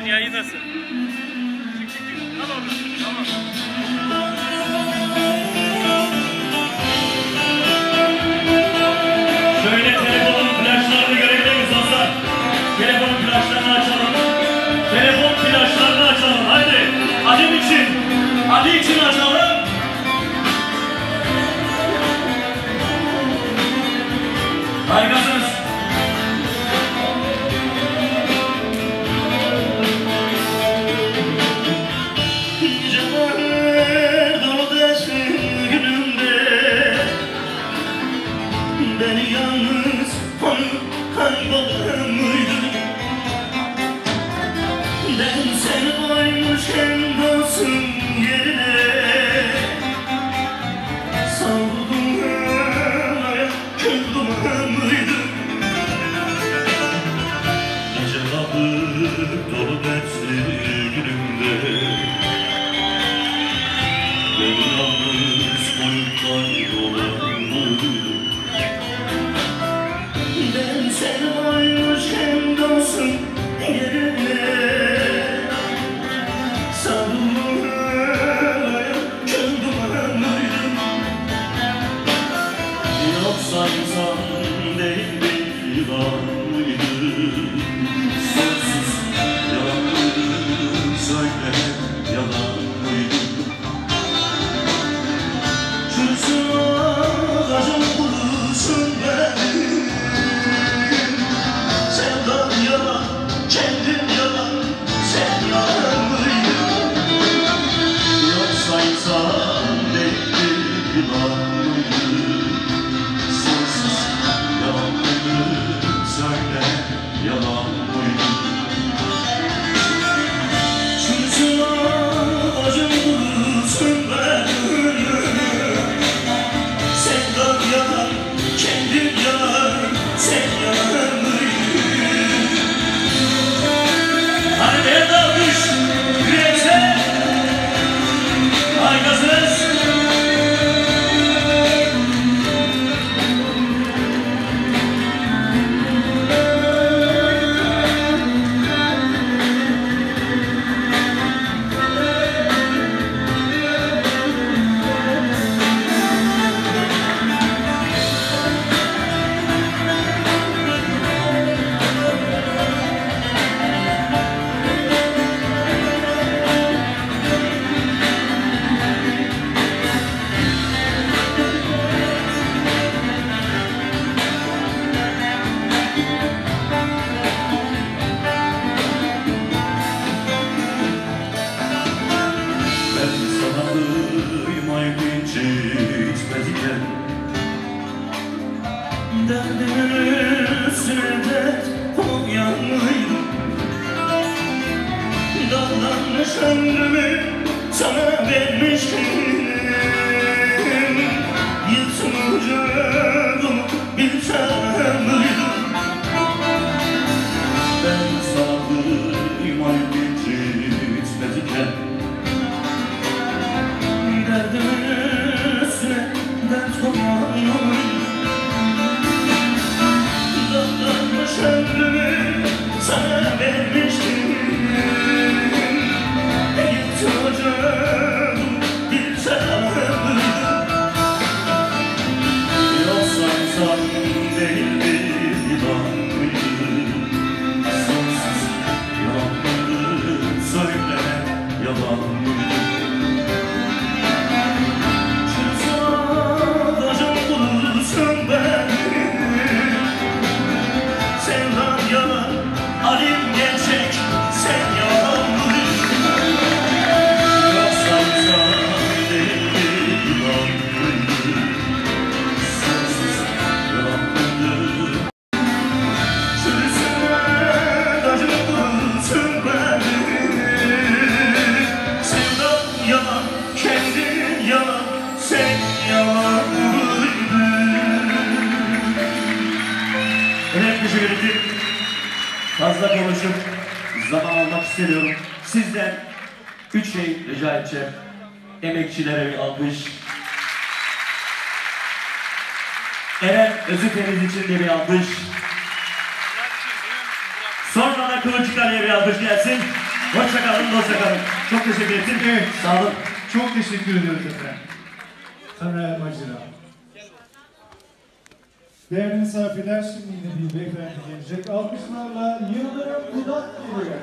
bir yayınlasın. Tamam. Tamam. Şöyle telefonun flaşlarını görebilir miyiz dostlar? Telefonun flaşlarını açalım. Telefon flaşlarını açalım. Haydi. Adim için. Adi için açalım. Harikasınız. Beni yalnız kaybolan mıydım? Ben seni koymuşken dostum yerine savruldum havaya, kül duman mıydım? Gece kapı dolu dertli günümde beni yalnız kaybolan mıydım? Ben seni koymuşken dostum yerine savruldum havaya, kül duman mıydım? Yoksa insan değil bir yılan mıydı? Sonsuz yalan mıydı? Söyle yalan mıydı? Çürüsün ağacın kurusun benim. Sevdam yalan, kendim yalan, sen yalan mıydın? Yoksa insan değil bir yılan mıydı? Sonsuz yalan mıydı? Söyle yalan mıydı? Çürüsün ağacın kurusun benim. Sevdam yalan, kendim yalan, sen yalan mıydın? Hani bir dalmış yürekse harikasınız. Derdimin üstüne dert koyan mıydım? Dallanmış ömrümü sana vermiştim. Yırtılacağımı bilsem mıydım? Ben sağlığım ay geçmezken derdimin üstüne dert koyan mıydım? Dallanmış ömrümü sana vermiştim. Yırtılacağım bilsem mıydım? Yoksa insan değil bir yılan mıydı? Sonsuz yalan mıydı? Söyle yalan mıydı? Çırpsa acım bulursun beni. Sevdam yalan, alim gerçek, sen yalan mıydın? Yoksa insan değil bir yılan mıydı? Sonsuz yalan mıydı? Çürüsün acım bulursun beni. Sevdam yalan, kendin yalan, sen yalan mıydın? Evet, teşekkür ederim. Fazla konuşup zaman almak istemiyorum. Sizden 3 şey rica edeceğim. Emekçilere bir alkış. Eren Özüperiz için de bir alkış. Sonra da Kıvırcık Ali'ye bir alkış gelsin. Hoşça kalın, dostça kalın. Çok teşekkür ettim. Evet. Sağ olun. Çok teşekkür ediyoruz efendim. Taner Macera. Değerli misafirler, şimdi yine bir beyefendi gelecek. Alkışlarla Yıldırım Budak geliyor.